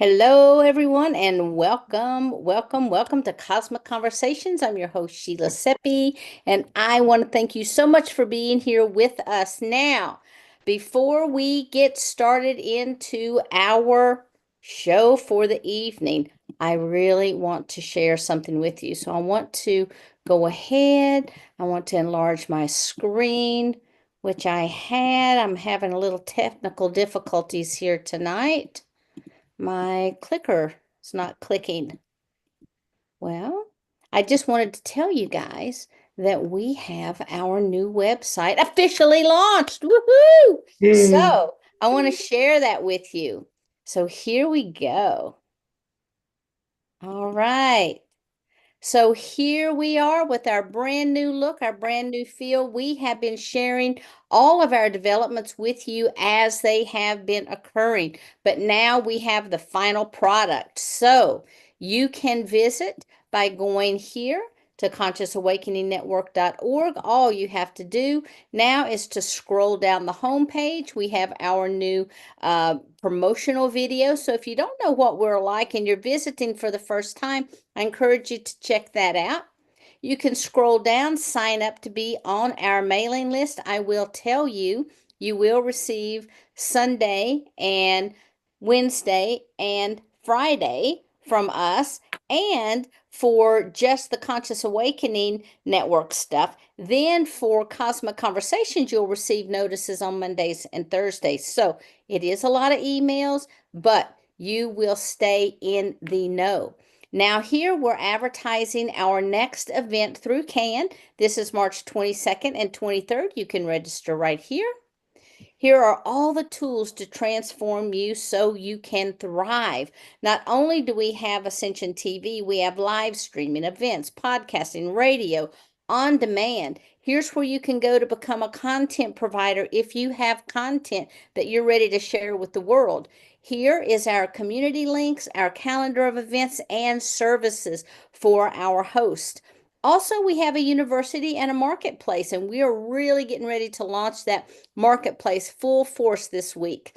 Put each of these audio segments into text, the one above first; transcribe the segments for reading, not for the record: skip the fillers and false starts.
Hello, everyone, and welcome to Cosmic Conversations. I'm your host, Sheila Seppi, and I want to thank you so much for being here with us. Now, before we get started into our show for the evening, I really want to share something with you. So I want to go ahead, I want to enlarge my screen, which I had. I'm having a little technical difficulties here tonight. My clicker is not clicking. Well, I just wanted to tell you guys that we have our new website officially launched. Woohoo! Yay. So I want to share that with you. So here we go. All right. So here we are with our brand new look, our brand new feel. We have been sharing all of our developments with you as they have been occurring, but now we have the final product. So you can visit by going here to consciousawakeningnetwork.org. All you have to do now is to scroll down the home page. We have our new promotional video. So if you don't know what we're like and you're visiting for the first time, I encourage you to check that out. You can scroll down, sign up to be on our mailing list. I will tell you, you will receive Sunday and Wednesday and Friday from us, and for just the Conscious Awakening Network stuff. Then for Cosmic Conversations, you'll receive notices on Mondays and Thursdays. So it is a lot of emails, but you will stay in the know. Now, here we're advertising our next event through CAN. This is March 22nd and 23rd. You can register right here. Here are all the tools to transform you so you can thrive. Not only do we have Ascension TV, we have live streaming, events, podcasting, radio, on demand. Here's where you can go to become a content provider if you have content that you're ready to share with the world. Here is our community links, our calendar of events, and services for our host. Also, we have a university and a marketplace, and we are really getting ready to launch that marketplace full force this week.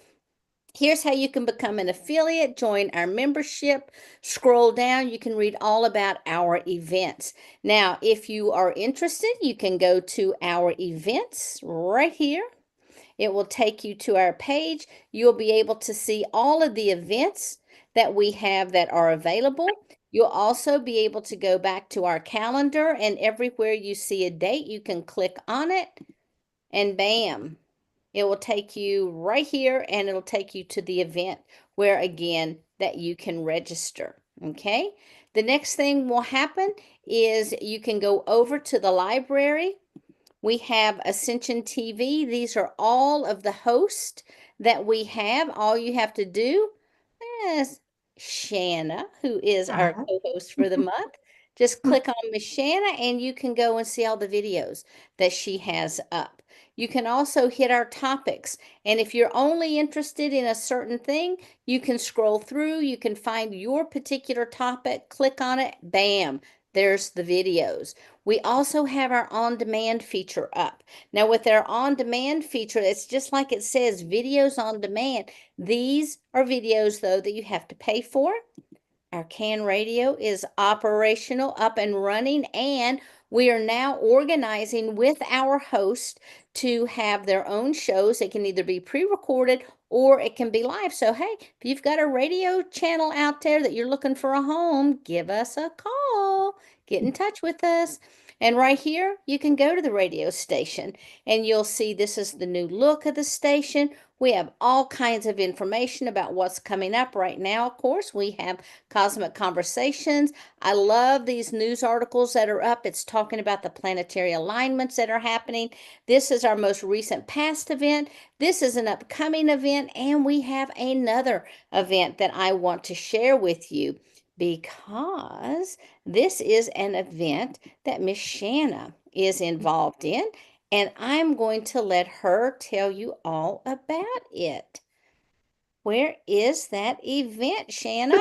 Here's how you can become an affiliate, join our membership. Scroll down, you can read all about our events. Now, if you are interested, you can go to our events right here. It will take you to our page. You'll be able to see all of the events that we have that are available. You'll also be able to go back to our calendar, and everywhere you see a date, you can click on it, and bam, it will take you right here, and it'll take you to the event where, again, that you can register. Okay. The next thing will happen is you can go over to the library. We have Ascension TV. These are all of the hosts that we have. All you have to do is Shanna, who is our Uh-huh. co-host for the month. Just click on Miss Shanna and you can go and see all the videos that she has up. You can also hit our topics. And if you're only interested in a certain thing, you can scroll through, you can find your particular topic, click on it, bam, there's the videos. We also have our on-demand feature up. Now, with our on-demand feature, it's just like it says videos on demand. These are videos, though, that you have to pay for. Our CAN radio is operational, up and running, and we are now organizing with our host to have their own shows. It can either be pre-recorded or it can be live. So, hey, if you've got a radio channel out there that you're looking for a home, give us a call. Get in touch with us. And right here, you can go to the radio station and you'll see this is the new look of the station. We have all kinds of information about what's coming up right now. Of course, we have Cosmic Conversations. I love these news articles that are up. It's talking about the planetary alignments that are happening. This is our most recent past event. This is an upcoming event, and we have another event that I want to share with you because this is an event that Miss Shanna is involved in, and I'm going to let her tell you all about it. Where is that event, Shanna?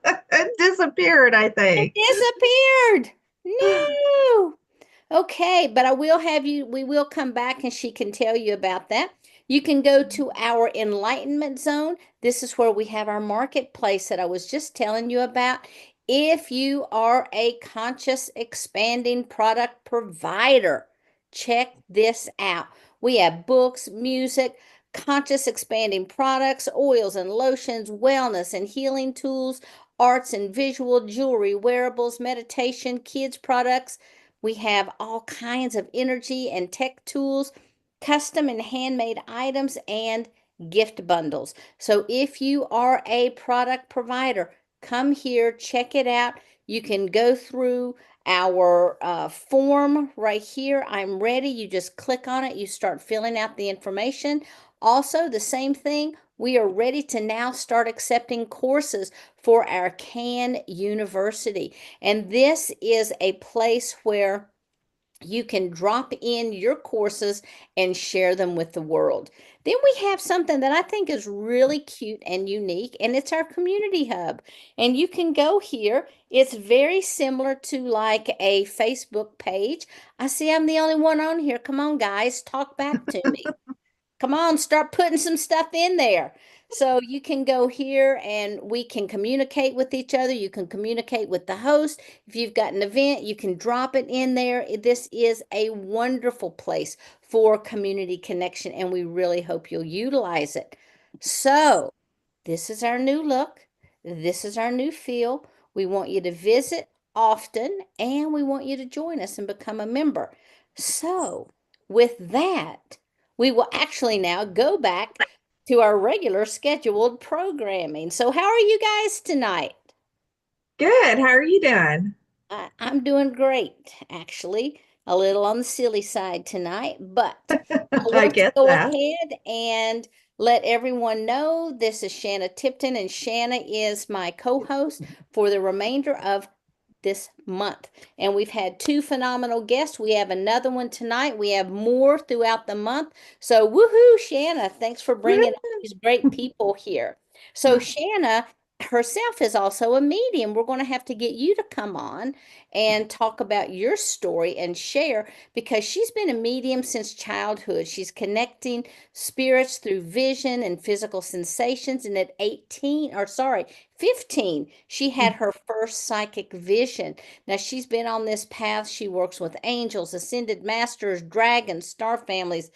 It disappeared, I It think. disappeared. No. Okay, but we will come back and she can tell you about that. You can go to our enlightenment zone. This is where we have our marketplace that I was just telling you about. If you are a conscious expanding product provider, check this out. We have books, music, conscious expanding products, oils and lotions, wellness and healing tools, arts and visual, jewelry, wearables, meditation, kids products. We have all kinds of energy and tech tools, custom and handmade items, and gift bundles. So if you are a product provider, come here, check it out. You can go through our form right here. I'm ready. You just click on it. You start filling out the information. Also, the same thing. We are ready to now start accepting courses for our CAN University. And this is a place where you can drop in your courses and share them with the world. Then we have something that I think is really cute and unique, and it's our community hub. And you can go here. It's very similar to like a Facebook page. I see I'm the only one on here. Come on, guys, talk back to me. Come on, start putting some stuff in there. So you can go here and we can communicate with each other. You can communicate with the host. If you've got an event, you can drop it in there. This is a wonderful place for community connection, and we really hope you'll utilize it. So, this is our new look. This is our new feel. We want you to visit often, and we want you to join us and become a member. So, with that, we will actually now go back to our regular scheduled programming. So, how are you guys tonight? Good. How are you doing? I'm doing great, actually. A little on the silly side tonight, but I I want to get go that. ahead and let everyone know this is Shanna Tipton, and Shanna is my co-host for the remainder of this month. And we've had two phenomenal guests. We have another one tonight. We have more throughout the month. So, woohoo, Shanna. Thanks for bringing all these great people here. So, Shanna herself is also a medium. We're going to have to get you to come on and talk about your story and share because she's been a medium since childhood. She's connecting spirits through vision and physical sensations. And at 18, or sorry, 15, she had her first psychic vision. Now, she's been on this path. She works with angels, ascended masters, dragons, star families,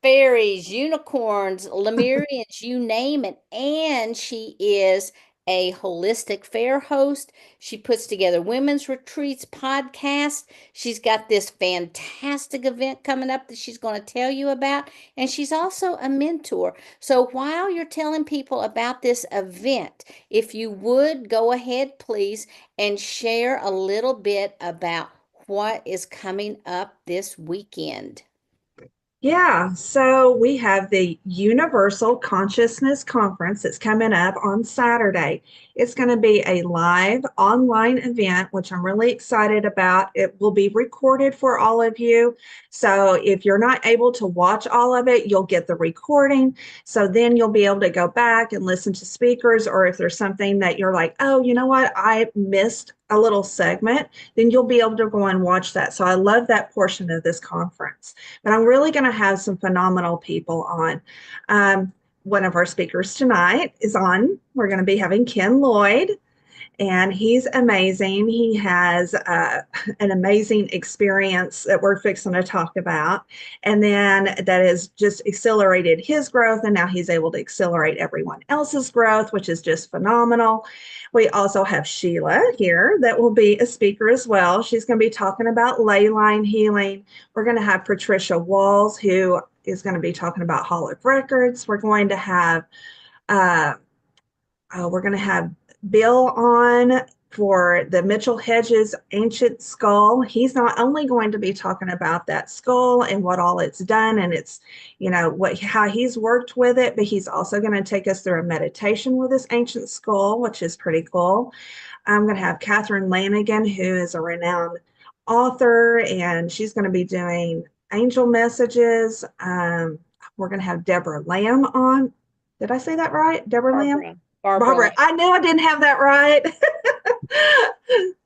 fairies, unicorns, Lemurians, you name it. And she is a holistic fair host. She puts together women's retreats, podcasts. She's got this fantastic event coming up that she's going to tell you about. And she's also a mentor. So while you're telling people about this event, if you would go ahead, please, and share a little bit about what is coming up this weekend. Yeah, so we have the Universal Consciousness Conference that's coming up on Saturday. It's going to be a live online event, which I'm really excited about. It will be recorded for all of you. So if you're not able to watch all of it, you'll get the recording. So then you'll be able to go back and listen to speakers, or if there's something that you're like, oh, you know what, I missed a little segment, then you'll be able to go and watch that. So I love that portion of this conference. But I'm really going to have some phenomenal people on. One of our speakers tonight is on. We're going to be having Ken Lloyd, and he's amazing. He has an amazing experience that we're fixing to talk about, and then that has just accelerated his growth, and now he's able to accelerate everyone else's growth, which is just phenomenal. We also have Sheila here that will be a speaker as well. She's going to be talking about ley line healing. We're going to have Patricia Walls, who is going to be talking about holic records. Uh, we're going to have Bill on for the Mitchell Hedges ancient skull. He's not only going to be talking about that skull and what all it's done and it's, what how he's worked with it, but he's also going to take us through a meditation with this ancient skull, which is pretty cool. I'm going to have Catherine Lanigan, who is a renowned author, and she's going to be doing angel messages. We're going to have Deborah Lamb on. Did I say that right? Deborah Lamb? Barbara. Barbara Barbara. Lamb. I knew I didn't have that right.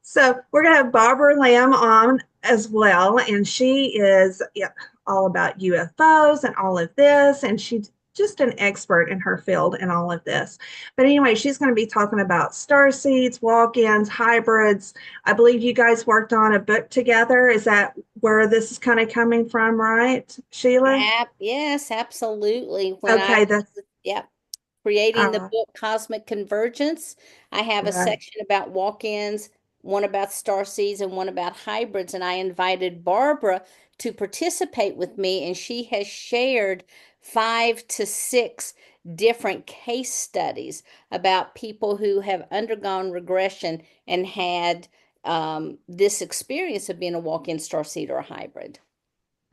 So we're going to have Barbara Lamb on as well, and she is, yeah, all about UFOs and all of this, and she's just an expert in her field and all of this. But anyway, she's going to be talking about star seeds, walk-ins, hybrids. I believe you guys worked on a book together. Is that where this is kind of coming from, right, Sheila? Yes, absolutely. When I Okay, that's was, yeah, creating the uh, book Cosmic Convergence, I have a right. section about walk-ins, one about star seeds, and one about hybrids. And I invited Barbara to participate with me, and she has shared 5 to 6 different case studies about people who have undergone regression and had this experience of being a walk-in star seed or a hybrid.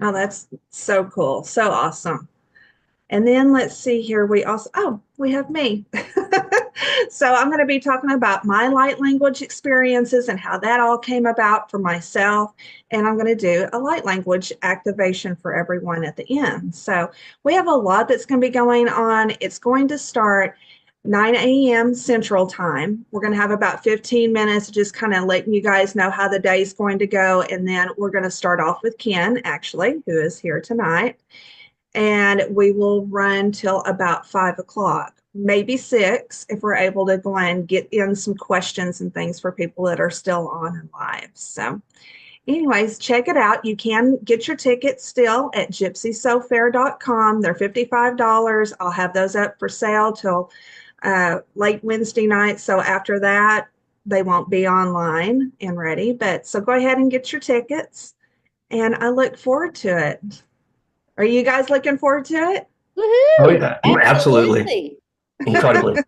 Oh, that's so cool. So awesome. And then let's see here. We have me. So I'm going to be talking about my light language experiences and how that all came about for myself. And I'm going to do a light language activation for everyone at the end. So we have a lot that's going to be going on. It's going to start 9 a.m. Central Time. We're going to have about 15 minutes just kind of letting you guys know how the day is going to go. And then we're going to start off with Ken, actually, who is here tonight, and we will run till about 5 o'clock, maybe six, if we're able to go and get in some questions and things for people that are still on and live. So, anyways, check it out. You can get your tickets still at gypsysofair.com. They're $55. I'll have those up for sale till late Wednesday night. So after that, they won't be online and ready. But so go ahead and get your tickets. And I look forward to it. Are you guys looking forward to it? Oh Woohoo! yeah, absolutely, Absolutely. incredibly.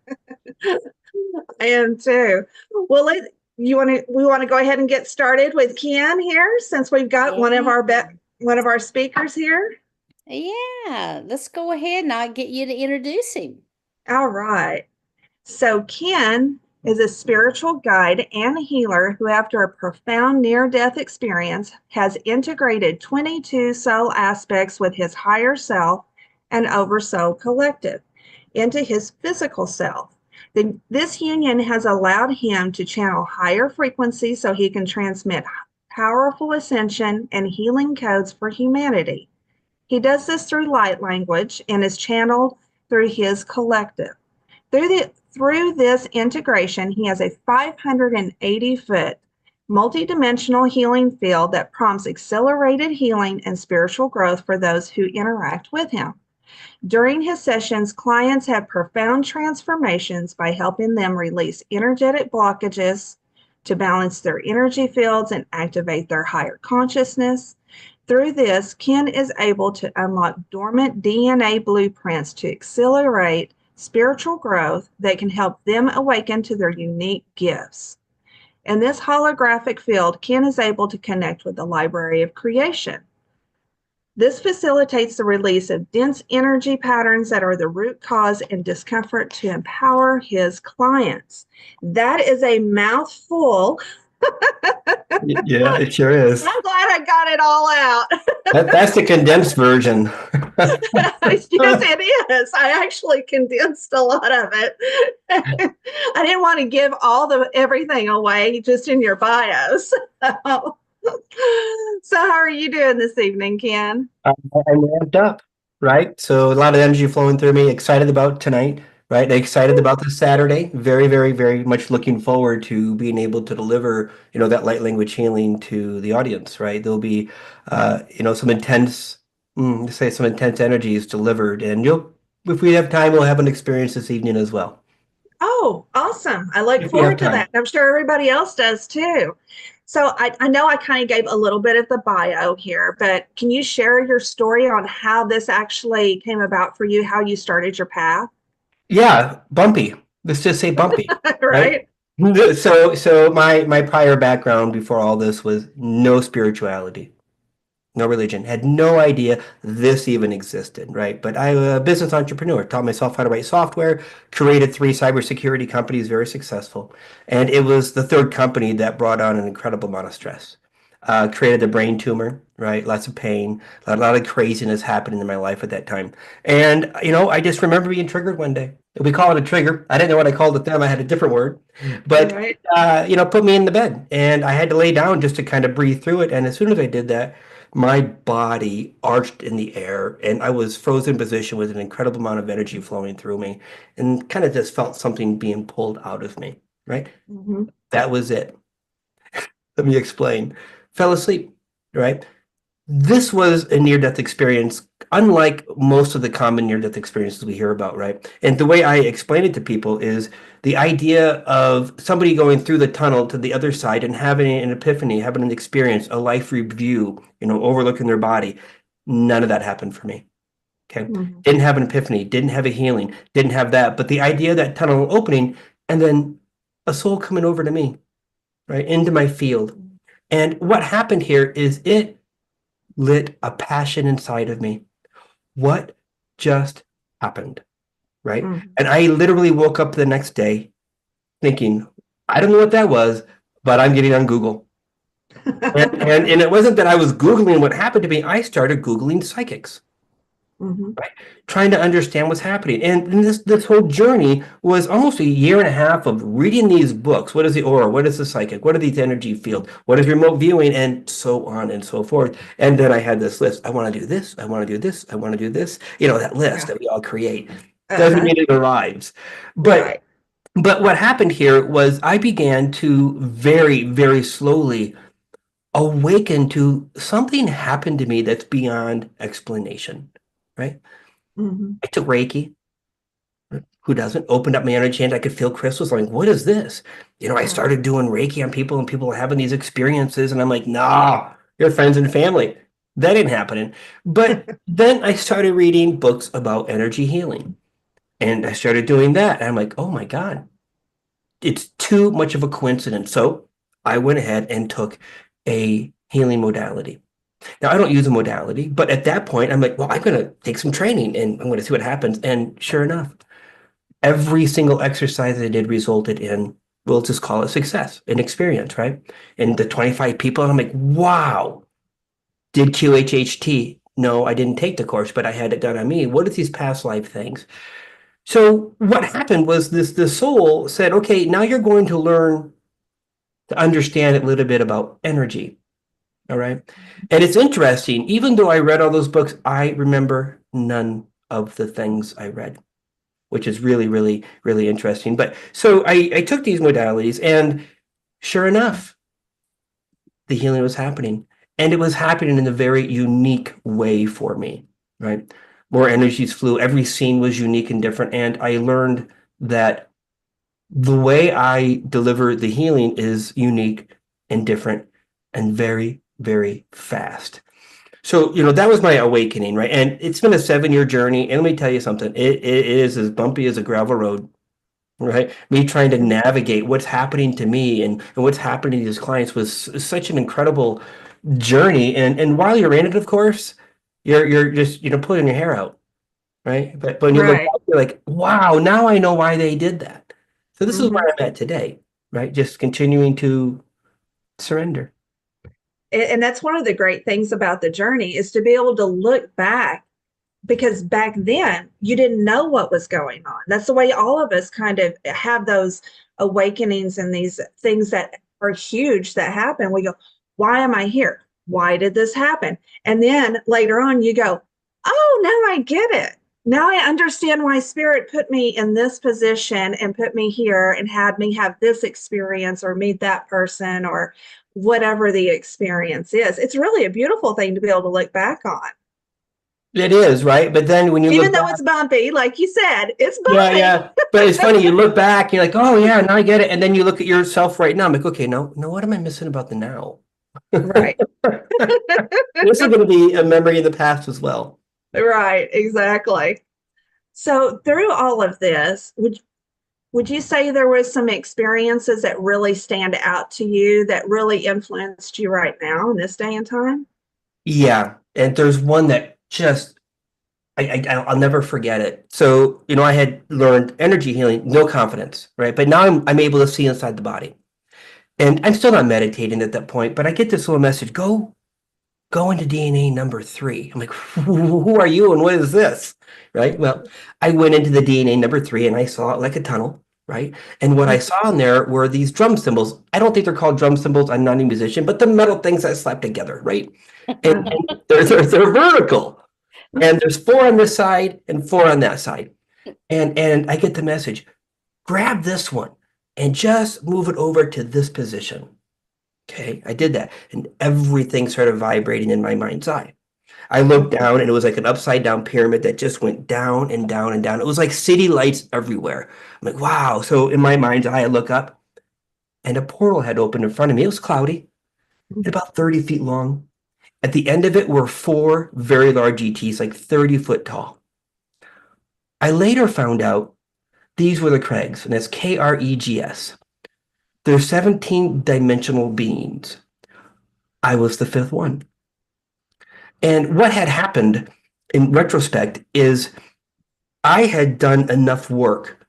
I am too. Well, you want to we want to go ahead and get started with Ken here since we've got Yeah. one of our speakers here. Yeah. Let's go ahead and I'll get you to introduce him. All right. So Ken is a spiritual guide and healer who, after a profound near-death experience, has integrated 22 soul aspects with his higher self and oversoul collective into his physical self. This union has allowed him to channel higher frequencies so he can transmit powerful ascension and healing codes for humanity. He does this through light language and is channeled through his collective. Through this integration, he has a 580-foot multidimensional healing field that prompts accelerated healing and spiritual growth for those who interact with him. During his sessions, clients have profound transformations by helping them release energetic blockages to balance their energy fields and activate their higher consciousness. Through this, Ken is able to unlock dormant DNA blueprints to accelerate spiritual growth that can help them awaken to their unique gifts. In this holographic field, Ken is able to connect with the library of creation. This facilitates the release of dense energy patterns that are the root cause and discomfort to empower his clients. That is a mouthful. Yeah, it sure is. I'm glad I got it all out. That's the condensed version. Yes, it is. I actually condensed a lot of it. I didn't want to give everything away just in your bios. So how are you doing this evening, Ken? I'm ramped up, right? So a lot of energy flowing through me. Excited about tonight, right? Excited about this Saturday. Very, very, very much looking forward to being able to deliver, that light language healing to the audience, right? There'll be, some intense, say some intense energies delivered, and if we have time, we'll have an experience this evening as well. Oh, awesome. I look If we have forward to time. that. I'm sure everybody else does too. So I know I kind of gave a little bit of the bio here, but can you share your story on how this actually came about for you, how you started your path? Yeah, bumpy. Let's just say bumpy, right? Right? So my prior background before all this was no spirituality, no religion. Had no idea this even existed, right? But I'm a business entrepreneur, taught myself how to write software, created 3 cybersecurity companies, very successful. And it was the third company that brought on an incredible amount of stress. created a brain tumor, right? Lots of pain, a lot of craziness happening in my life at that time. And, I just remember being triggered one day. We call it a trigger. I didn't know what I called it then. I had a different word. But, Right. put me in the bed. And I had to lay down just to kind of breathe through it. And as soon as I did that, my body arched in the air and I was frozen in position with an incredible amount of energy flowing through me and kind of just felt something being pulled out of me, right? Hmm. That was it. Let me explain. Fell asleep, right? This was a near-death experience, unlike most of the common near-death experiences we hear about, right? And the way I explain it to people is the idea of somebody going through the tunnel to the other side and having an epiphany, having an experience, a life review, overlooking their body. None of that happened for me. Okay. Hmm. Didn't have an epiphany, didn't have a healing, didn't have that. But the idea of that tunnel opening and then a soul coming over to me, right, into my field. And what happened here is it lit a passion inside of me. What just happened? Right. Hmm. And I literally woke up the next day thinking, I don't know what that was, but I'm getting on Google. And it wasn't that I was Googling what happened to me. I started Googling psychics, Hmm. right? Trying to understand what's happening. And this whole journey was almost a year and a half of reading these books. What is the aura? What is the psychic? What are these energy field? What is remote viewing? And so on and so forth. And then I had this list. I want to do this. I want to do this. I want to do this. That list Yeah. that we all create. Doesn't Uh-huh. mean it arrives. But Right. but what happened here was I began to very, very slowly awaken to something happened to me that's beyond explanation, right? Hmm. I took Reiki. Who doesn't? Opened up my energy and I could feel crystals. Like, what is this? I Right. started doing Reiki on people and people were having these experiences. And I'm like, nah, you're friends and family. That ain't happening. But then I started reading books about energy healing. And I started doing that. And I'm like, oh my God, it's too much of a coincidence. So I went ahead and took a healing modality. Now, I don't use a modality, but at that point, I'm like, well, I'm going to take some training and I'm going to see what happens. And sure enough, every single exercise I did resulted in, we'll just call it success, an experience, right? And the 25 people, and I'm like, wow, did QHHT? No, I didn't take the course, but I had it done on me. What are these past life things? So what happened was the soul said, okay, now you're going to learn to understand a little bit about energy. All right. And it's interesting, even though I read all those books, I remember none of the things I read, which is really, really, really interesting. But so I took these modalities, and sure enough, the healing was happening. And it was happening in a very unique way for me, right? More energies flew. Every scene was unique and different. And I learned that the way I deliver the healing is unique and different and very, very fast. So, that was my awakening, right? And it's been a 7-year journey. And let me tell you something, it is as bumpy as a gravel road, right? Me trying to navigate what's happening to me and what's happening to these clients was such an incredible journey. And while you're in it, of course, you're just, pulling your hair out, right? But when you look Right. back, you're like, wow, now I know why they did that. So this is Hmm. where I'm at today, right? Just continuing to surrender. And that's one of the great things about the journey is to be able to look back, because back then you didn't know what was going on. That's the way all of us kind of have those awakenings and these things that are huge that happen. We go, why am I here? Why did this happen? And then later on you go, oh, now I get it. Now I understand why spirit put me in this position and put me here and had me have this experience or meet that person or whatever the experience is. It's really a beautiful thing to be able to look back on. It is, right? But then when you Even look though back, it's bumpy, like you said, it's yeah, bumpy. yeah. But it's funny, you look back, you're like, oh yeah, now I get it. And then you look at yourself right now. I'm like, okay, no, what am I missing about the now? Right. This is going to be a memory of the past as well. Right, exactly. So through all of this, would you say there was some experiences that really stand out to you that really influenced you right now in this day and time? Yeah. And there's one that just I'll never forget it. So, I had learned energy healing, no confidence, right? But now I'm able to see inside the body. And I'm still not meditating at that point, but I get this little message, go into DNA number 3. I'm like, who are you and what is this? Right? Well, I went into the DNA number 3 and I saw it like a tunnel, right? And what I saw in there were these drum cymbals. I don't think they're called drum cymbals. I'm not a musician, but the metal things that slap together, right? And they're vertical. And there's 4 on this side and 4 on that side. And I get the message, grab this one and just move it over to this position. Okay, I did that, and everything started vibrating in my mind's eye. I looked down, and it was like an upside down pyramid that just went down and down and down. It was like city lights everywhere. I'm like, wow. So in my mind's eye, I look up, and a portal had opened in front of me. It was cloudy and about 30 feet long. At the end of it were 4 very large ETs, like 30 foot tall. I later found out these were the Kregs, and that's Kregs. They're 17-dimensional beings. I was the 5th one. And what had happened in retrospect is I had done enough work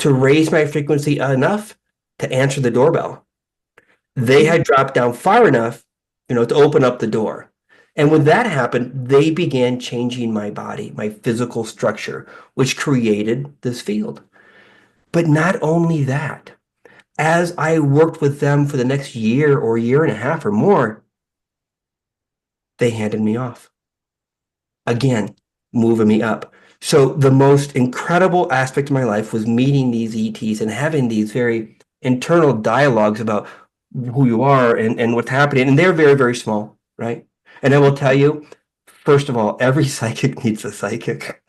to raise my frequency enough to answer the doorbell. They had dropped down far enough, to open up the door. And when that happened, they began changing my body, my physical structure, which created this field. But not only that, as I worked with them for the next year or year and a half or more, they handed me off. Again, moving me up. So the most incredible aspect of my life was meeting these ETs and having these very internal dialogues about who you are and what's happening. And they're very, very small, right? And I will tell you, first of all, every psychic needs a psychic.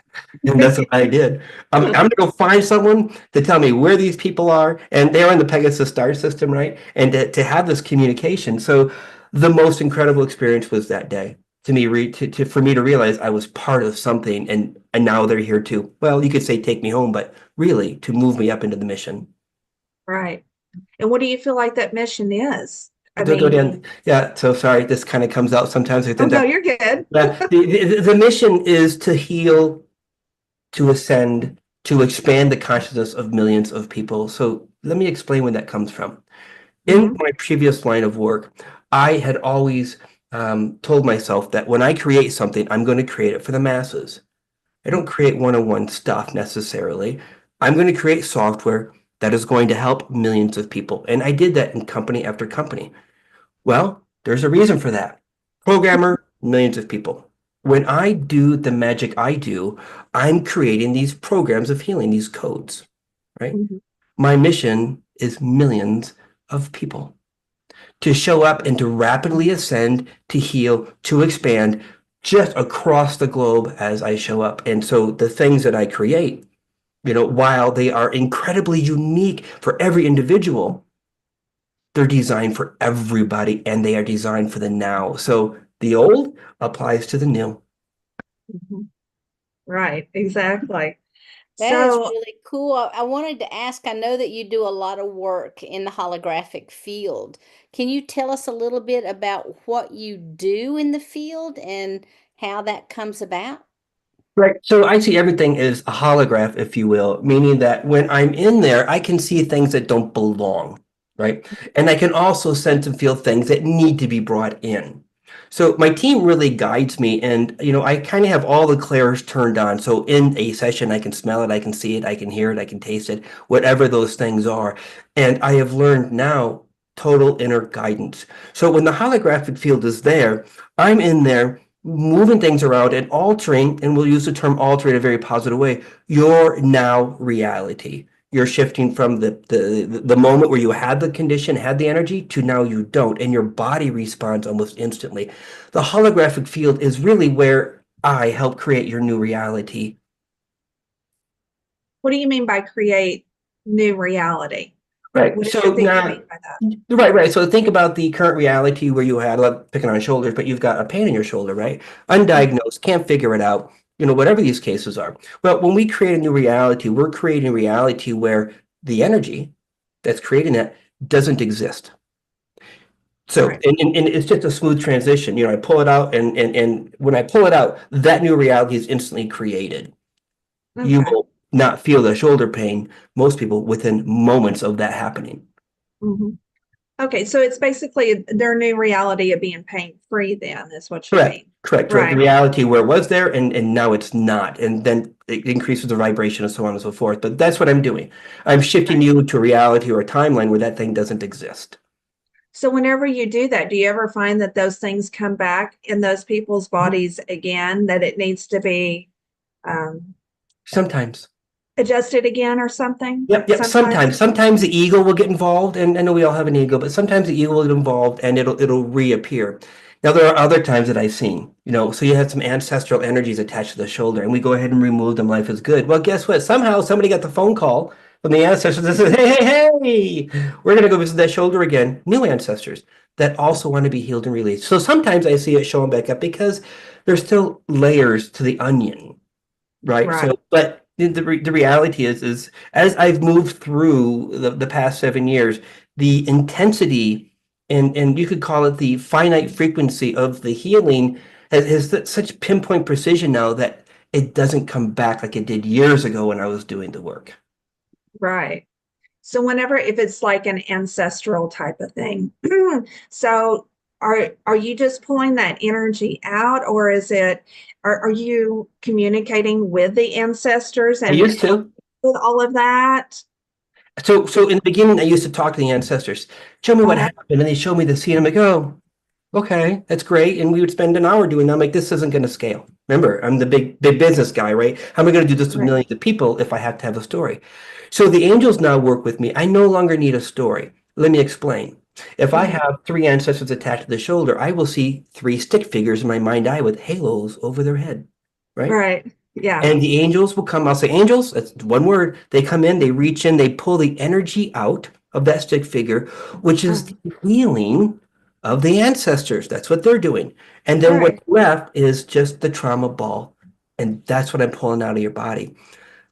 And that's what I did. I'm going to go find someone to tell me where these people are. And they're in the Pegasus star system, right? And to have this communication. So the most incredible experience was that day to me, for me to realize I was part of something. And now they're here to, well, you could say take me home, but really to move me up into the mission. Right. And what do you feel like that mission is? I Go mean, down. Yeah. So sorry, this kind of comes out sometimes. I oh think no, that you're good. the mission is to heal, to ascend, to expand the consciousness of millions of people. So let me explain where that comes from. In my previous line of work, I had always told myself that when I create something, I'm going to create it for the masses. I don't create one-on-one stuff necessarily. I'm going to create software that is going to help millions of people. And I did that in company after company. Well, there's a reason for that. Programmer, millions of people. When I do the magic I do, I'm creating these programs of healing, these codes, right? My mission is millions of people to show up and to rapidly ascend, to heal, to expand just across the globe as I show up. And so the things that I create, while they are incredibly unique for every individual, they're designed for everybody and they are designed for the now. So the old applies to the new. Right, exactly. That is So, really cool. I wanted to ask, I know that you do a lot of work in the holographic field. Can you tell us a little bit about what you do in the field and how that comes about? Right. So I see everything as a holograph, if you will, meaning that when I'm in there, I can see things that don't belong, right? And I can also sense and feel things that need to be brought in. So my team really guides me, and I kind of have all the clairs turned on. So in a session, I can smell it, I can see it, I can hear it, I can taste it, whatever those things are. And I have learned now total inner guidance. So when the holographic field is there, I'm in there moving things around and altering, and we'll use the term alter in a very positive way, your now reality. You're shifting from the moment where you had the condition, had the energy, to now you don't, and your body responds almost instantly. The holographic field is really where I help create your new reality. what do you mean by create new reality? Right. What is So it that you now, mean by that? right. So think about the current reality where you had, like, picking on shoulders, but you've got a pain in your shoulder, right? Undiagnosed, can't figure it out, whatever these cases are. Well, when we create a new reality, we're creating a reality where the energy that's creating that doesn't exist. So, Right. and it's just a smooth transition. I pull it out, and when I pull it out, that new reality is instantly created. You Okay. will not feel the shoulder pain, most people, within moments of that happening. hmm Okay, so it's basically their new reality of being pain free, then, is what you Correct. mean. Correct. Right. The Right, reality where it was there and now it's not. And then it increases the vibration and so on and so forth. But that's what I'm doing. I'm shifting right. you to a reality or a timeline where that thing doesn't exist. So whenever you do that, do you ever find that those things come back in those people's bodies again, that it needs to be um, Sometimes. adjusted again or something? Yep, yep. Sometimes? Sometimes the ego will get involved, and I know we all have an ego, but sometimes the ego will get involved and it'll reappear. Now there are other times that I've seen, so you have some ancestral energies attached to the shoulder, and we go ahead and remove them. Life is good. Well, guess what? Somehow somebody got the phone call from the ancestors that says, "Hey, hey, hey, we're gonna go visit that shoulder again." New ancestors that also want to be healed and released. So sometimes I see it showing back up because there's still layers to the onion. Right. Right, So, but the reality is as I've moved through the past 7 years, the intensity and you could call it the finite frequency of the healing has such pinpoint precision now that it doesn't come back like it did years ago when I was doing the work. right. So whenever, if it's like an ancestral type of thing, so are you just pulling that energy out, or is it, are you communicating with the ancestors I and used help to. with all of that? So in the beginning, I used to talk to the ancestors, show me what Uh-huh. happened, and they show me the scene. I'm like, oh, okay, that's great. And we would spend an hour doing that. I'm like, this isn't going to scale. Remember, I'm the big business guy, right? How am I going to do this with Right. millions of people if I have to have a story? So the angels now work with me. I no longer need a story. Let me explain. If I Mhm. have three ancestors attached to the shoulder, I will see three stick figures in my mind eye with halos over their head, right? Right. Yeah. And the angels will come. I'll say angels, that's one word. They come in, they reach in, they pull the energy out of that stick figure, which is Uh, the healing of the ancestors. That's what they're doing. And then what's right. left is just the trauma ball. And that's what I'm pulling out of your body.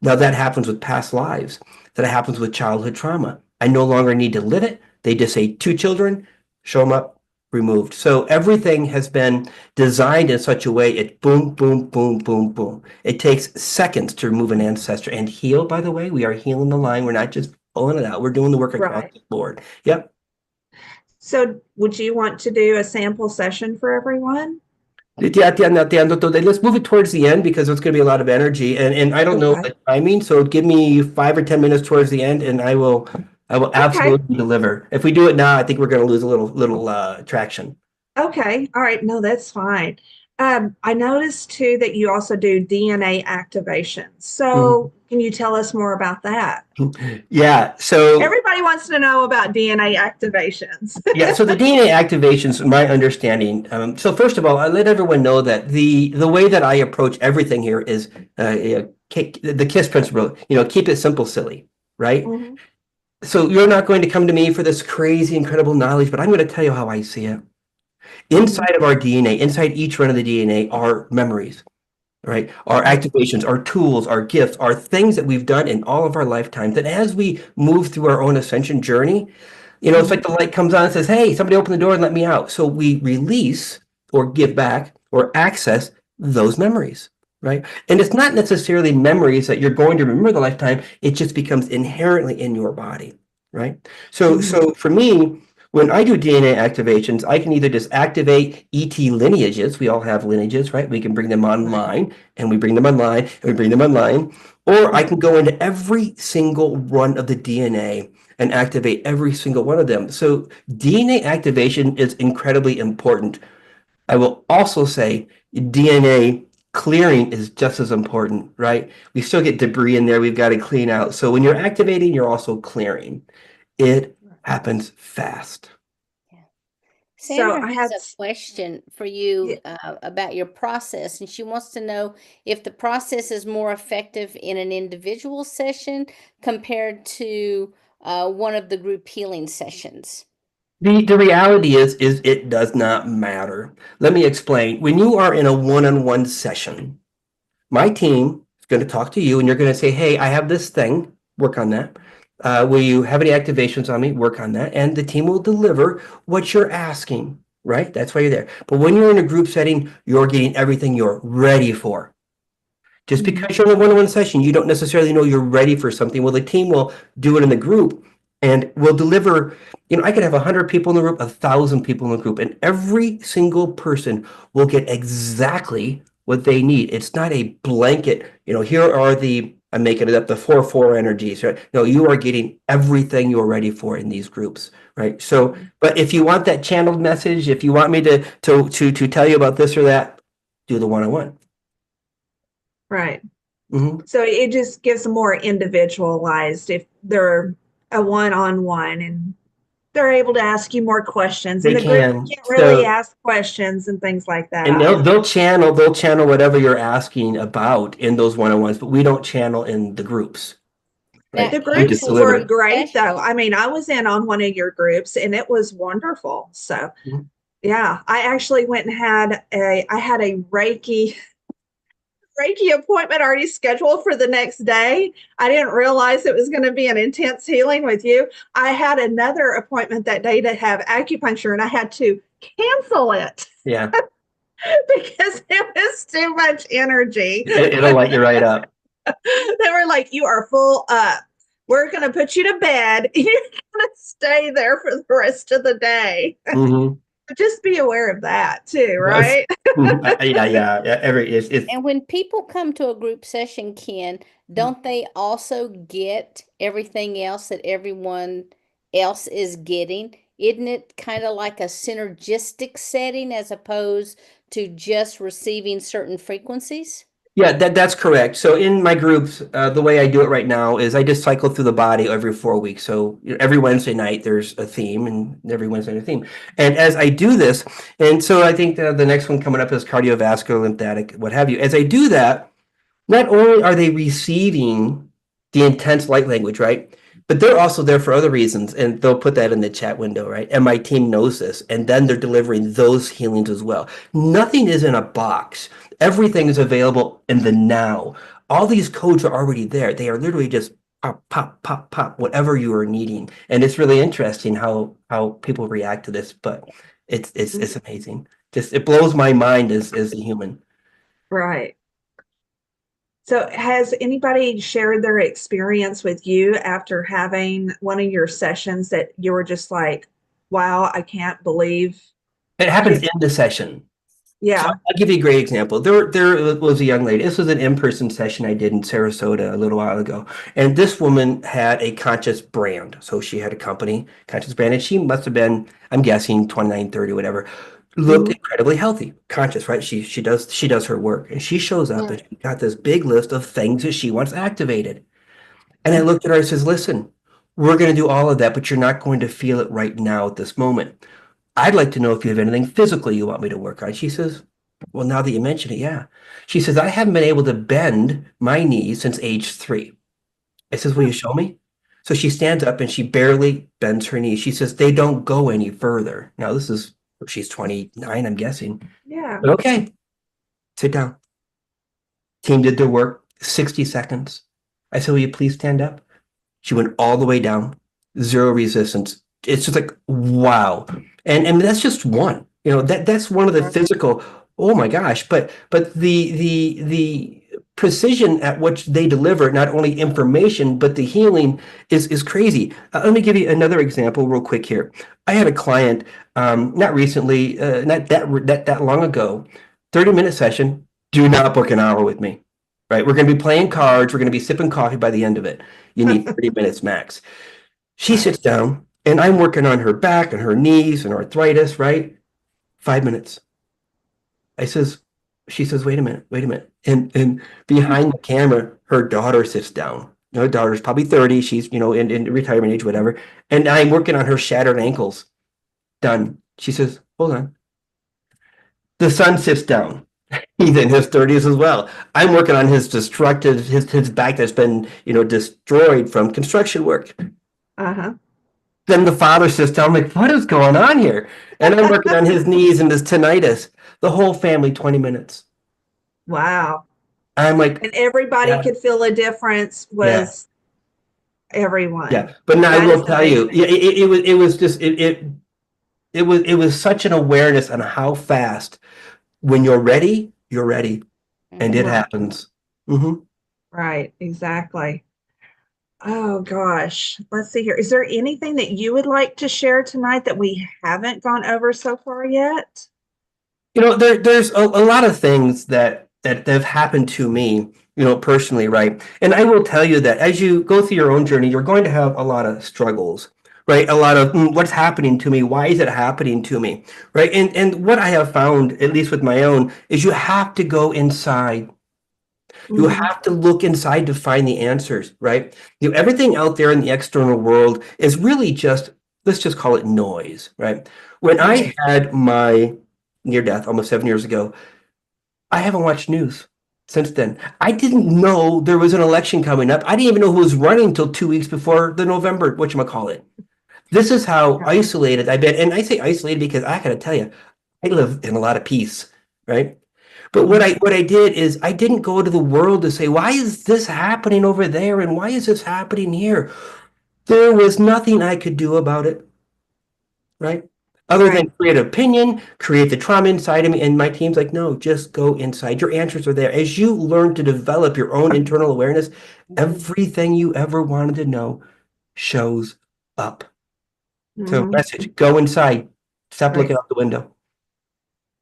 Now that happens with past lives. That happens with childhood trauma. I no longer need to live it. They just say two children, show them up, removed. So everything has been designed in such a way it boom, boom, boom, boom, boom. It takes seconds to remove an ancestor and heal, by the way. We are healing the line. We're not just pulling it out. We're doing the work across Right. the board. Yep. So would you want to do a sample session for everyone? Let's move it towards the end because it's going to be a lot of energy, and I don't know Okay. the timing. So give me 5 or 10 minutes towards the end, and I will Okay. absolutely deliver. If we do it now, I think we're going to lose a little traction. Okay. All right. No, that's fine. I noticed too that you also do DNA activation. Mhm. So can you tell us more about that? Yeah. So Everybody wants to know about DNA activations. yeah. So the DNA activations, my understanding. So first of all, I let everyone know that the way that I approach everything here is the KISS principle. Keep it simple, silly, right? Mhm. So you're not going to come to me for this crazy, incredible knowledge, but I'm going to tell you how I see it. Mhm. Inside of our DNA, inside each run of the DNA are memories, right? Our Right. activations, our tools, our gifts, our things that we've done in all of our lifetimes. That as we move through our own ascension journey, it's like Mhm. the light comes on and says, hey, somebody open the door and let me out. So we release or give back or access those memories, right? And it's not necessarily memories that you're going to remember the lifetime. It just becomes inherently in your body, right? So, Mhm. so for me, when I do DNA activations, I can either just activate ET lineages. We all have lineages, right? We can bring them Right. online and we bring them online and we bring them online. Or I Mhm. can go into every single run of the DNA and activate every single one of them. So DNA activation is incredibly important. I will also say DNA clearing is just as important, right? We still get debris in there we've got to clean out. So when you're activating, you're also clearing. It happens fast. Yeah. So Sandra I has have, a question for yeah. you about your process, and she wants to know if the process is more effective in an individual session compared to one of the group healing sessions. The reality is it does not matter. Let me explain. When you are in a one-on-one session, my team is going to talk to you and you're going to say, hey, I have this thing, work on that. Will you have any activations on me? Work on that. And the team will deliver what you're asking, right? That's why you're there. But when you're in a group setting, you're getting everything you're ready for. Just Mhm. because you're in a one-on-one session, you don't necessarily know you're ready for something. Well, the team will do it in the group. And we'll deliver, I could have 100 people in the group, 1,000 people in the group, and every single person will get exactly what they need. It's not a blanket, here are I'm making it up, the 4 energies, right? No, you are getting everything you're ready for in these groups, right? So, but if you want that channeled message, if you want me to tell you about this or that, do the one-on-one. Right. Mm-hmm. So it just gives them more individualized if they're a one-on-one and they're able to ask you more questions. In They the group, you can. can't really So, ask questions and things like that and either. they'll channel whatever you're asking about in those one-on-ones, but we don't channel in the groups, Now, right? The We in just groups these were deliver. group great though. sessions, I mean, I was in on one of your groups and it was wonderful. So Mhm. yeah, I actually went and I had a Reiki appointment already scheduled for the next day. I didn't realize it was going to be an intense healing with you. I had another appointment that day to have acupuncture and I had to cancel it Yeah, because it was too much energy. it'll light you right up. They were like, "You are full up. We're going to put you to bed. You're going to stay there for the rest of the day." Mm-hmm. Just be aware of that too, Yes. right? Yeah. It's and when people come to a group session, Ken, don't they also get everything else that everyone else is getting? Isn't it kind of like a synergistic setting as opposed to just receiving certain frequencies? Yeah, that's correct. So in my groups, the way I do it right now is I just cycle through the body every 4 weeks. So every Wednesday night there's a theme, and every Wednesday night a theme. And as I do this, and so I think the next one coming up is cardiovascular, lymphatic, what have you. As I do that, not only are they receiving the intense light language, right? But they're also there for other reasons, and they'll put that in the chat window, right? And my team knows this, and then they're delivering those healings as well. Nothing is in a box. Everything is available in the now. All these codes are already there. They are literally just pop, pop, pop, pop, whatever you are needing. And it's really interesting how people react to this, but it's amazing. Just it blows my mind as a human. Right. So, has anybody shared their experience with you after having one of your sessions that you were just like, wow, I can't believe It happens she, in the session. So yeah. I'll give you a great example. There was a young lady. This was an in-person session I did in Sarasota a little while ago. And this woman had a conscious brand. So she had a company, conscious brand, and she must have been, I'm guessing, 29, 30, whatever. Looked Mhm. incredibly healthy, conscious, right? She does her work. And she shows up and Mm. she got this big list of things that she wants activated. And I looked at her, I says, listen, we're going to do all of that, but you're not going to feel it right now at this moment. I'd like to know if you have anything physically you want me to work on. She says, well, now that you mention it, yeah. She says, I haven't been able to bend my knees since age 3. I says, will you show me? So she stands up and she barely bends her knees. She says, they don't go any further. Now, she's 29, I'm guessing. Yeah. But okay, sit down. Team did their work, 60 seconds. I said, will you please stand up? She went all the way down, zero resistance. It's just like, wow. And that's just one. That's one of the physical, oh my gosh, but the precision at which they deliver not only information, but the healing is crazy. Let me give you another example real quick here. I had a client, not recently, not that long ago, 30-minute session, do not book an hour with me. Right? We're going to be playing cards, we're going to be sipping coffee by the end of it. You need 30 minutes max. She Right. sits down and I'm working on her back and her knees and arthritis, right? 5 minutes. I says, she says, wait a minute. And behind the camera, her daughter sits down. Her daughter's probably 30. She's, in retirement age, whatever. And I'm working on her shattered ankles. Done. She says, hold on. The son sits down. He's in his 30s as well. I'm working on his destructive, his back that's been, destroyed from construction work. Uh-huh. Then the father sits down, I'm like, what is going on here? And I'm working on his knees and his tinnitus. The whole family, 20 minutes. Wow. I'm like, And everybody yeah, could feel a difference yeah, was everyone. yeah. But now I That is will tell you, amazing. yeah, it was just it was such an awareness on how fast when you're ready, and it Mhm. Right. happens. Hmm. Right. Exactly. Oh gosh, let's see here. Is there anything that you would like to share tonight that we haven't gone over so far yet? There's a lot of things that have happened to me, personally, right? And I will tell you that as you go through your own journey, you're going to have a lot of struggles, right? A lot of what's happening to me? Why is it happening to me? Right? And what I have found, at least with my own, is you have to go inside. You Hmm. have to look inside to find the answers, right? Everything out there in the external world is really just, let's just call it noise, right? When I Right. had my near death almost 7 years ago, I haven't watched news since then. I didn't know there was an election coming up. I didn't even know who was running until 2 weeks before the November, whatchamacallit. This is how Yeah. isolated I've been. And I say isolated because I gotta tell you, I live in a lot of peace, right? But what Mhm. I did is I didn't go to the world to say, why is this happening over there? And why is this happening here? There was nothing I could do about it, right? Other than Right. create an opinion, create the trauma inside of me. And my team's like, no, just go inside. Your answers are there. As you learn to develop your own internal awareness, Mhm. everything you ever wanted to know shows up. So Hmm. message, go inside. Stop Right. looking out the window.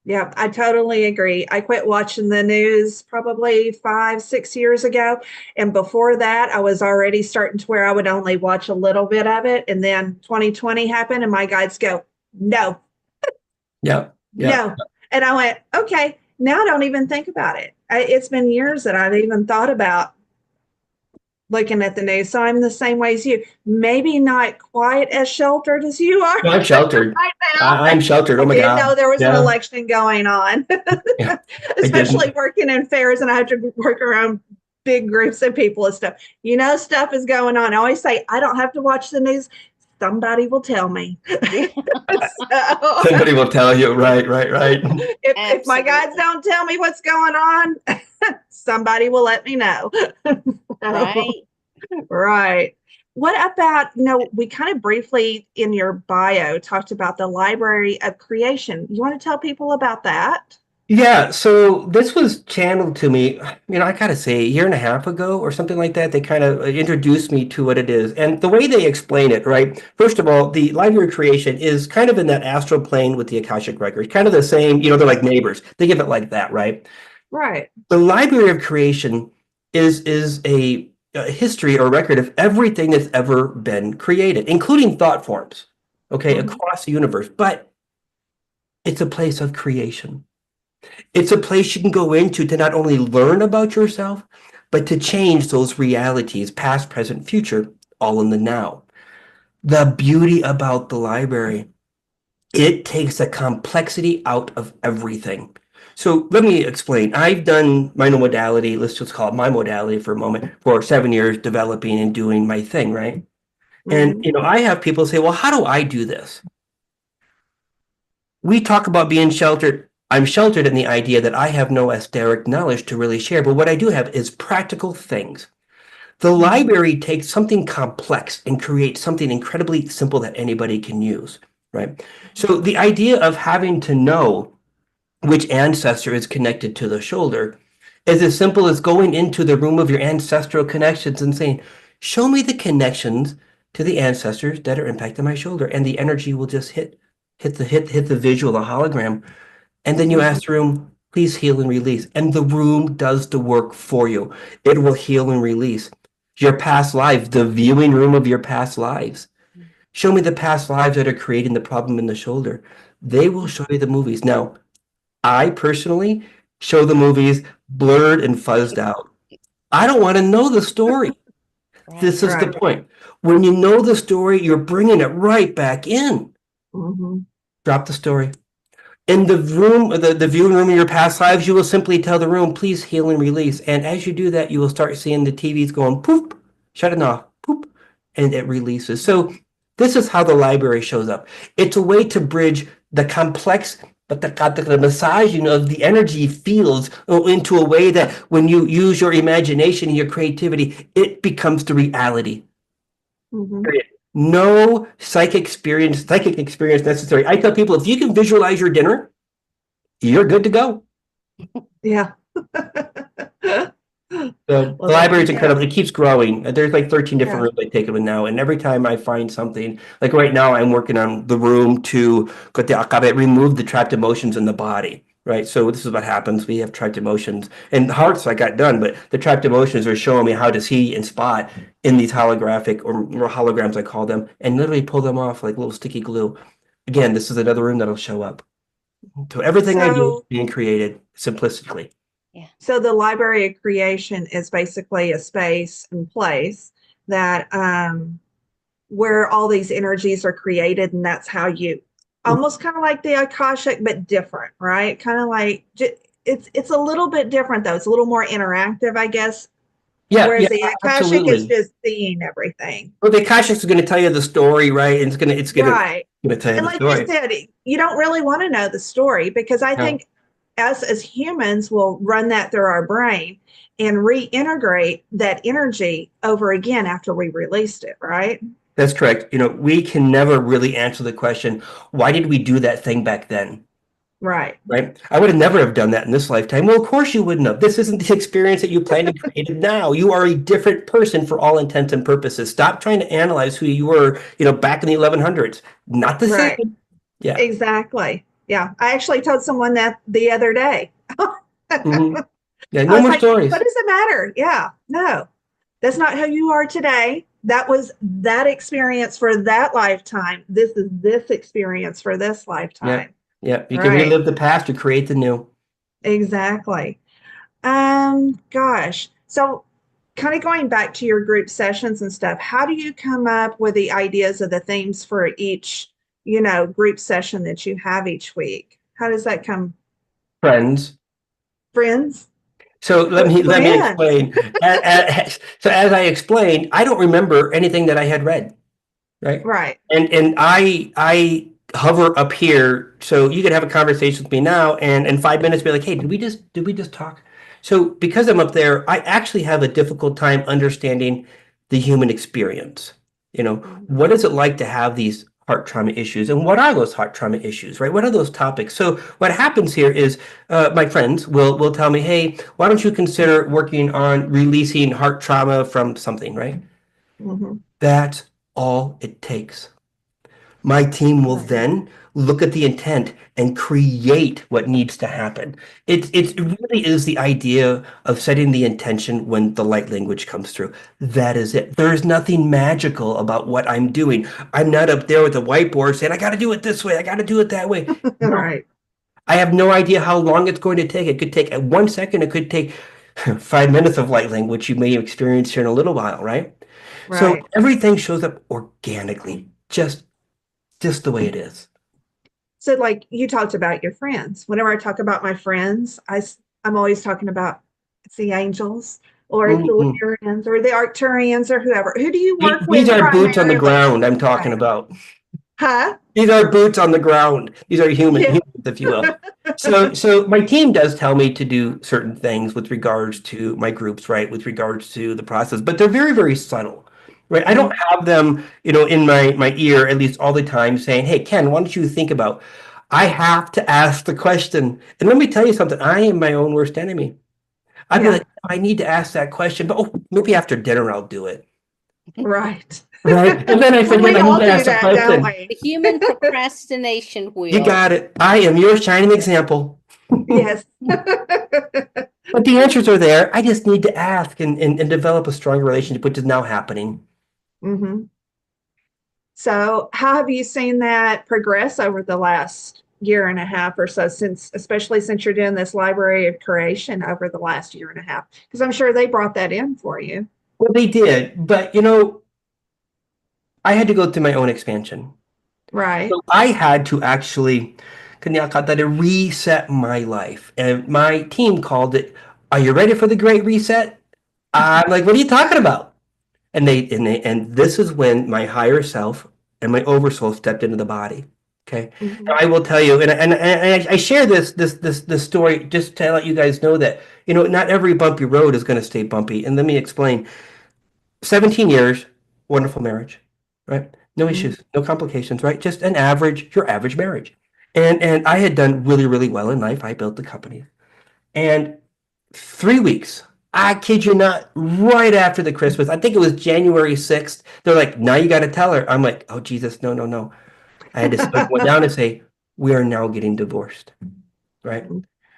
Yeah, I totally agree. I quit watching the news probably 5, 6 years ago. And before that, I was already starting to where I would only watch a little bit of it. And then 2020 happened, and my guides go, no, Yeah, yeah. no. And I went, okay, now I don't even think about it. It's been years that I've even thought about looking at the news. So I'm the same way as you. Maybe not quite as sheltered as you are No, I'm sheltered. right now. I'm sheltered. Oh I my didn't know God. there was an Yeah, election going on, yeah. I especially didn't. working in fairs, and I have to work around big groups of people and stuff. Stuff is going on. I always say, I don't have to watch the news. Somebody will tell me. Yeah, So Somebody will tell you. Right, right, right. if my guides absolutely. don't tell me what's going on, somebody will let me know. So, Right. right. What about, we kind of briefly in your bio talked about the Library of Creation. You want to tell people about that? Yeah, so this was channeled to me, I gotta say, a year and a half ago or something like that. They kind of introduced me to what it is. And the way they explain it, right? First of all, the library of creation is kind of in that astral plane with the Akashic record, kind of the same, they're like neighbors. They give it like that, right? Right. The library of creation is a history or record of everything that's ever been created, including thought forms, okay, Hmm. across the universe. But it's a place of creation. It's a place you can go into to not only learn about yourself, but to change those realities, past, present, future, all in the now. The beauty about the library, it takes the complexity out of everything. So let me explain. I've done my modality, let's just call it my modality for a moment, for 7 years, developing and doing my thing, right? And, Hmm. I have people say, well, how do I do this? We talk about being sheltered. I'm sheltered in the idea that I have no esoteric knowledge to really share, but what I do have is practical things. The Hmm. library takes something complex and creates something incredibly simple that anybody can use, right? So the idea of having to know which ancestor is connected to the shoulder is as simple as going into the room of your ancestral connections and saying, show me the connections to the ancestors that are impacting my shoulder. And the energy will just hit the visual, the hologram. And then you Hmm. ask the room, please heal and release. And the room does the work for you. It will heal and release. Your past lives, the viewing room of your past lives. Show me the past lives that are creating the problem in the shoulder. They will show you the movies. Now, I personally show the movies blurred and fuzzed out. I don't want to know the story. This Right. is the Right. point. When you know the story, you're bringing it right back in. Hmm. Drop the story. In the room, the viewing room of your past lives, you will simply tell the room, please heal and release. And as you do that, you will start seeing the TVs going poop, shutting off, poop, and it releases. So this is how the library shows up. It's a way to bridge the complex, but the massaging of the energy fields into a way that when you use your imagination and your creativity, it becomes the reality. Hmm. Period. No psychic experience necessary. I tell people if you can visualize your dinner, you're good to go. Yeah. So the Well, there library you is go. incredible. It keeps growing. There's like 13 different Yeah. rooms I take them in now. And every time I find something, like right now, I'm working on the room to remove the trapped emotions in the body. Right. So this is what happens. We have trapped emotions and hearts I got done, but the trapped emotions are showing me how to see and spot in these holographic or holograms, I call them, and literally pull them off like little sticky glue. Again, this is another room that'll show up. So everything I do is So, being created simplistically. Yeah. so the Library of Creation is basically a space and place that where all these energies are created, and that's how you almost kind of like the Akashic, but different, right? Kind of like it's a little bit different though. It's a little more interactive, I guess. Yeah, Whereas yeah, the Akashic is absolutely. just seeing everything. Well, the Akashics is going to tell you the story, right? And Right. gonna tell you And the like you story. said, you don't really want to know the story because I No, think us as humans will run that through our brain and reintegrate that energy over again after we released it, right? that's correct. We can never really answer the question, why did we do that thing back then? Right. Right? I would have never have done that in this lifetime. Well, of course you wouldn't have. This isn't the experience that you planned and created now. You are a different person for all intents and purposes. Stop trying to analyze who you were, back in the 1100s. Not the Right. same. Yeah. Exactly. Yeah. I actually told someone that the other day. Hmm. Yeah, I no was more like, what stories. does it matter? Yeah. No, that's not who you are today. That was that experience for that lifetime. This is this experience for this Yeah. lifetime. Yeah. You can Right. relive the past or create the new. Exactly. Gosh. So kind of going back to your group sessions and stuff, how do you come up with the ideas of the themes for each, group session that you have each week? How does that come? Friends. Friends? So let me Friends. explain. So as I explained, I don't remember anything that I had read, right? Right. And I hover up here, so you can have a conversation with me now, and in 5 minutes be like, hey, did we just talk? So because I'm up there, I actually have a difficult time understanding the human experience. Mhm. What is it like to have these heart trauma issues, and what are those heart trauma issues, right? What are those topics? So what happens here is my friends will tell me, hey, why don't you consider working on releasing heart trauma from something, right? Mhm. That's all it takes. My team will Right. then look at the intent and create what needs to happen. It Mhm. really is the idea of setting the intention when the light language comes through. That is it. There is nothing magical about what I'm doing. I'm not up there with a whiteboard saying, I got to do it this way, I got to do it that way. No, Right. I have no idea how long it's going to take. It could take 1 second, it could take 5 minutes of light language you may experience here in a little while, right? So Right. everything shows up organically, just the way it is. So, like you talked about your friends. Whenever I talk about my friends, I'm always talking about it's the angels or it's the Mhm. Lyrians or the Arcturians or whoever. Who do you work These with are boots on the primarily? ground I'm talking Right. about. Huh? These are boots on the ground. These are Yeah. humans, if you will. So my team does tell me to do certain things with regards to my groups, right? With regards to the process, but they're very, very subtle, right? I don't Mhm. have them, in my ear at least all the time saying, "Hey, Ken, why don't you think about?" I have to ask the question, and let me tell you something. I am my own worst enemy. I'd be Yeah. like, I need to ask that question, but maybe after dinner I'll do it. Right. Right. And then I Well, forget we I need all to do ask the that, don't question. we? The human procrastination You wheel. got it. I am your shining example. Yes. But the answers are there. I just need to ask and develop a stronger relationship, which is now happening. Hmm. So, how have you seen that progress over the last year and a half or so, especially since you're doing this Library of Creation over the last year and a half? Because I'm sure they brought that in for you. Well, they did, but I had to go through my own expansion. Right. So I had to actually to reset my life. And my team called it, Are you ready for the Great Reset? I'm like, what are you talking about? And this is when my higher self and my oversoul stepped into the body. Okay. Now Mhm. I will tell you, and I share this story just to let you guys know that, not every bumpy road is going to stay bumpy. And let me explain. 17 years, wonderful marriage, right? No Mhm. issues, no complications, right? Just your average marriage. And I had done really, really well in life. I built the company. And 3 weeks I kid you not, right after the Christmas, I think it was January 6th, they're like, now you got to tell her. I'm like, oh, Jesus, no, no, no. I had to sit one down and say, we are now getting divorced, right?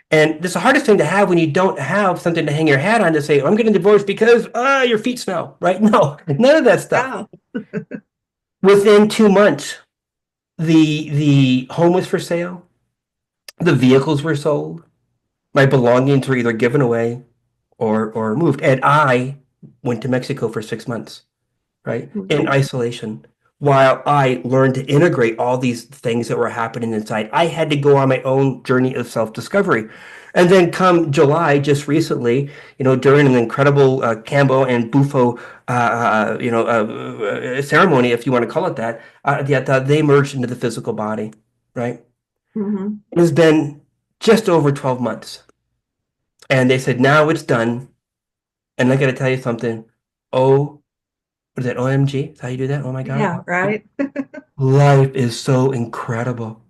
And this is the hardest thing to have when you don't have something to hang your hat on to say, I'm getting divorced because your feet smell, right? No, none of that stuff. Oh, Within 2 months, the home was for sale, the vehicles were sold, my belongings were either given away or moved. And I went to Mexico for 6 months, right? In mhm. isolation. While I learned to integrate all these things that were happening inside, I had to go on my own journey of self-discovery. And then come July, just recently, during an incredible Cambo and Bufo, ceremony, if you want to call it that, they merged into the physical body, right? Mhm. It has been just over 12 months. And they said, now it's done. And I got to tell you something. Oh, what is that? OMG? Is that how you do that? Oh my God. Yeah, right. Life is so incredible.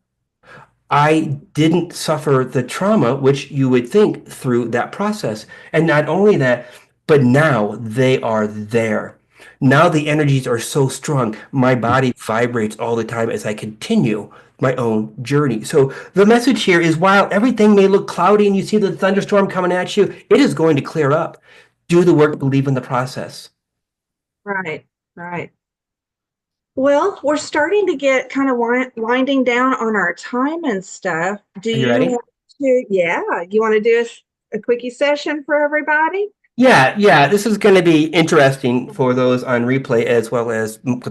I didn't suffer the trauma, which you would think through that process. And not only that, but now they are there. Now the energies are so strong. My body vibrates all the time as I continue my own journey. So the message here is while everything may look cloudy and you see the thunderstorm coming at you, it is going to clear up. Do the work, believe in the process. Right, right. Well, we're starting to get kind of winding down on our time and stuff. Do Are you you ready? want to, yeah, you want to do a quickie session for everybody? Yeah, yeah, this is going to be interesting for those on replay as well as live.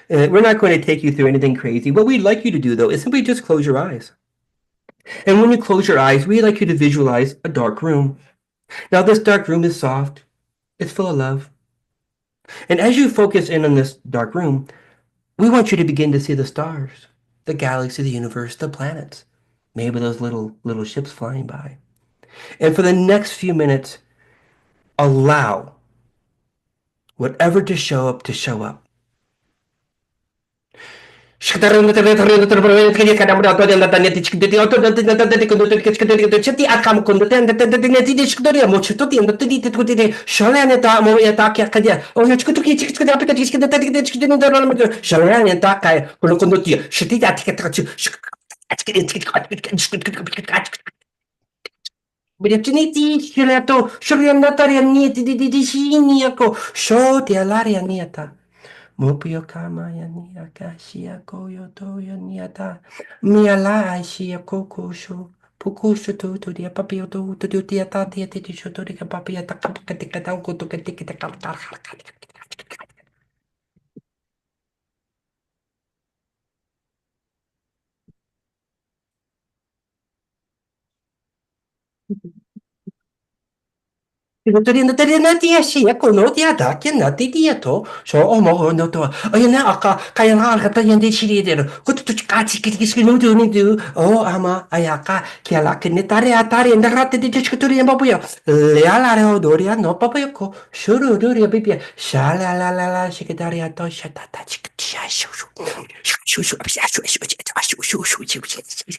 We're not going to take you through anything crazy. What we'd like you to do, though, is simply just close your eyes. And when you close your eyes, we'd like you to visualize a dark room. Now, this dark room is soft, it's full of love. And as you focus in on this dark room, we want you to begin to see the stars, the galaxy, the universe, the planets, maybe those little ships flying by. And for the next few minutes, allow whatever to show up to show up. Biritiniti, shilato, shurianataria nieti di shiniako, shoti alaria nieta. Mopio kama ya nia kashia koyo to ya niata. Miala aishia kokosho. Pokosho to dia papio to dia tatia titi shoto dia papia takatika tauko to katika Tia sia kono tia da kena tia to so omo no to ayana aka kaya na kata yan di siri de ko to kachi kiti kiti no do ni do o ama ayaka kia la kene tare atare nda rate di chikuturi yan papuya le ala re odoria no papuya ko shuru doria pipia shala la la la shikitari ato shatata chiktia shu shu shu shu shu shu shu shu shu shu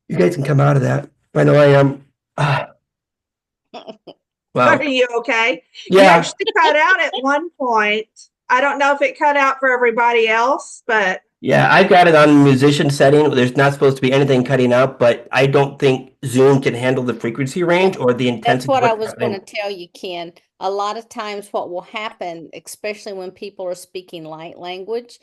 You guys can come out of that. I know I am. Are Wow. you okay? You Yeah. actually cut out at one point. I don't know if it cut out for everybody else, but Yeah, I've got it on musician setting. There's not supposed to be anything cutting out, but I don't think Zoom can handle the frequency range or the That's intensity of what I what's was going to happening. tell you, Ken. A lot of times, what will happen, especially when people are speaking light language,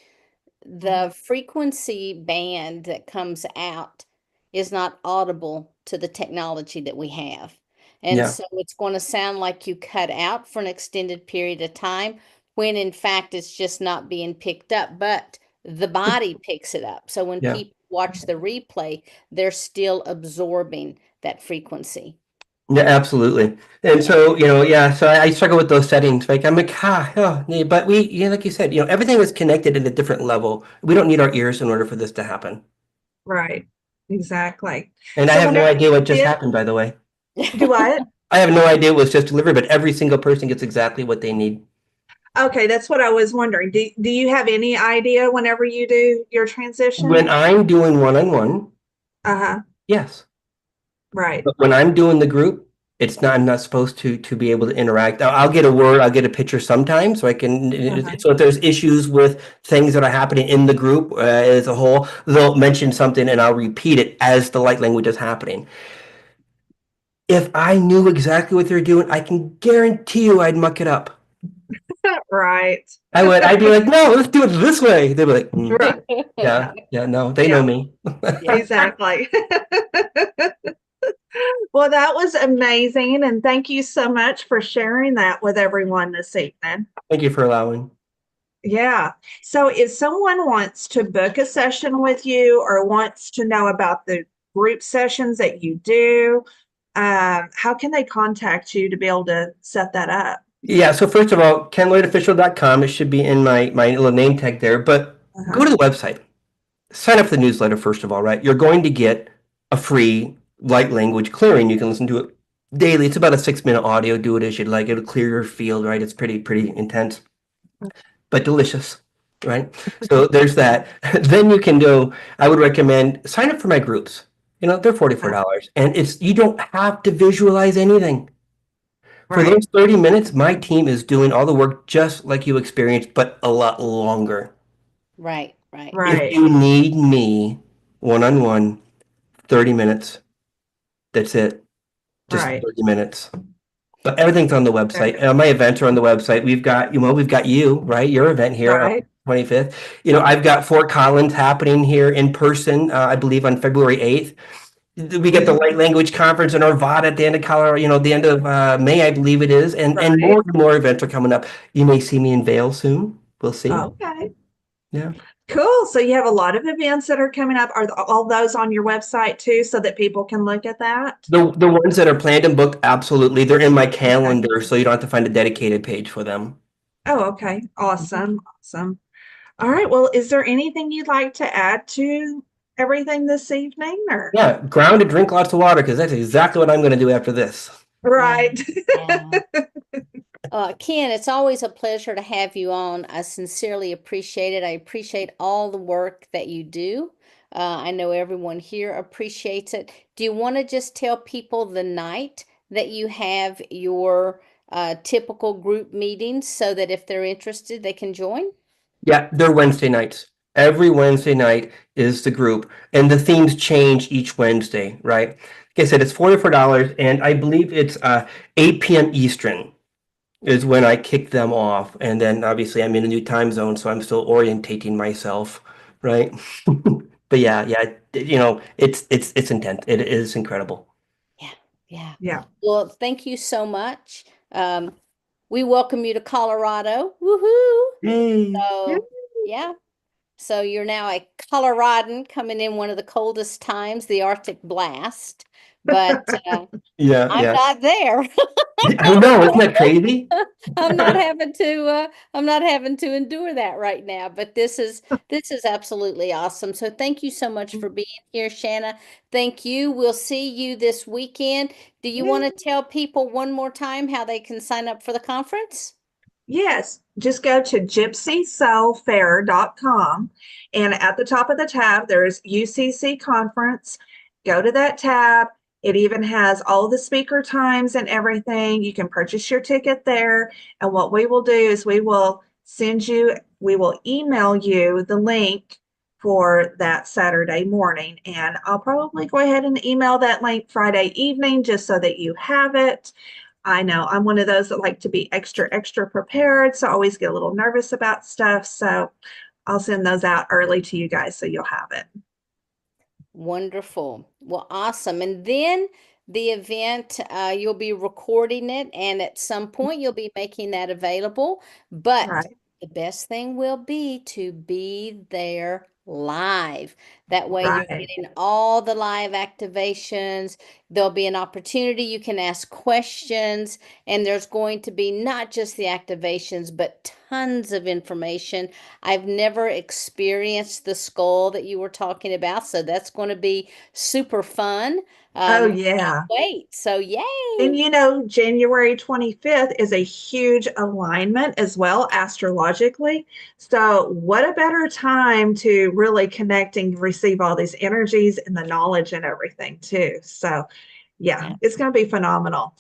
the frequency band that comes out is not audible to the technology that we have. And Yeah, so it's going to sound like you cut out for an extended period of time when in fact it's just not being picked up, but the body picks it up. So when yeah, people watch the replay, they're still absorbing that frequency. yeah, absolutely. And Yeah. so, yeah, so I struggle with those settings. Like, I'm like, oh, yeah, but like you said, everything is connected at a different level. We don't need our ears in order for this to happen. Right. Exactly. And I So have no whenever idea what you just did happened, by the way. do what? I have no idea it was just delivered, but every single person gets exactly what they need. Okay, that's what I was wondering. Do you have any idea whenever you do your When transition? I'm doing one-on-one, Uh-huh. yes. Right. But when I'm doing the group, it's not, I'm not supposed to be able to interact. I'll get a word, I'll get a picture sometimes, so I can. Uh-huh. So if there's issues with things that are happening in the group as a whole, they'll mention something and I'll repeat it as the light language is happening. If I knew exactly what they're doing, I can guarantee you I'd muck it up. Right. I would. I'd be like, no, let's do it this way. They'd be like, "Mm, Right. yeah, yeah, no, they know Yeah, me." Yeah. exactly. Well, that was amazing. And thank you so much for sharing that with everyone this evening. Thank you for allowing. Yeah. So if someone wants to book a session with you or wants to know about the group sessions that you do, how can they contact you to be able to set that up? Yeah, so first of all, kenlloydofficial.com. It should be in my little name tag there, but go Uh-huh. to the website. Sign up for the newsletter first of all, right? You're going to get a free light language clearing. You can listen to it daily. It's about a 6-minute audio. Do it as you'd like. It'll clear your field, right? It's pretty intense, but delicious, right? So there's that. Then you can go, I would recommend sign up for my groups. You know, they're Uh, $44. And it's you don't have to visualize anything. For right. those 30 minutes, my team is doing all the work just like you experienced, but a lot longer. Right, right. If Right. you need me one-on-one, 30 minutes, that's it. Just Right. 30 minutes. But everything's on the Okay. website. My events are on the website. We've got you, right? Your event here on Right. 25th. I've got Fort Collins happening here in person, I believe on February 8th. We get the Mhm. Light Language Conference in Arvada at the end of Colorado, the end of May, I believe it is. And Right. more events are coming up. You may see me in Vail soon. We'll see. Okay. Yeah. Cool. So you have a lot of events that are coming up. Are all those on your website too, so that people can look at that? The ones that are planned and booked, absolutely. They're in my Okay. calendar, so you don't have to find a dedicated page for them. Oh, okay. Mhm. Awesome. Awesome. All right. Well, is there anything you'd like to add to everything this evening or? Yeah, ground and drink lots of water because that's exactly what I'm going to do after this. Yeah. Right. Yeah. Ken, it's always a pleasure to have you on. I sincerely appreciate it. I appreciate all the work that you do. I know everyone here appreciates it. Do you want to just tell people the night that you have your typical group meetings so that if they're interested, they can join? Yeah, they're Wednesday nights. Every Wednesday night is the group, and the themes change each Wednesday, right? Like I said, it's $44, and I believe it's 8 p.m. Eastern is when I kick them off. And then obviously I'm in a new time zone, so I'm still orientating myself, right? But yeah, it's intense. It is incredible. Yeah, yeah. Yeah. Well, thank you so much. We welcome you to Colorado. Woohoo! Yay. So, yeah. So you're now a Coloradan coming in one of the coldest times, the Arctic blast. But Yeah, I'm yeah. not there. I know, isn't that crazy? I'm not having to I'm not having to endure that right now, but this is absolutely awesome. So thank you so much for being here, Shanna. Thank you. We'll see you this weekend. Do you want to tell people one more time how they can sign up for the conference? Yes, just go to gypsysoulfair.com and at the top of the tab, there's UCC conference. Go to that tab. It even has all the speaker times and everything. You can purchase your ticket there. And what we will do is we will email you the link for that Saturday morning. And I'll probably go ahead and email that link Friday evening just so that you have it. I know I'm one of those that like to be extra prepared, so I always get a little nervous about stuff. So I'll send those out early to you guys so you'll have it. Wonderful. Well, awesome. And then the event, you'll be recording it, and at some point you'll be making that available. But Right. the best thing will be to be there live. That way you're Right. getting all the live activations. There'll be an opportunity you can ask questions, and there's going to be not just the activations, but tons of information. I've never experienced the skull that you were talking about, so that's going to be super fun. Oh, Can't yeah. wait. So And yay. January 25th is a huge alignment as well, astrologically. So, what a better time to really connect and receive all these energies and the knowledge and everything, too. So, yeah, it's going to be phenomenal.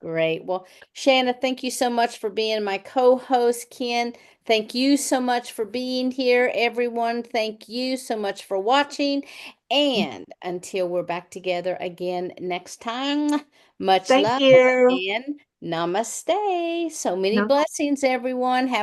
Great. Well, Shanna, thank you so much for being my co-host. Ken, thank you so much for being here. Everyone, thank you so much for watching. And until we're back together again next time, much Thank love you. and namaste. So many No blessings, everyone. Have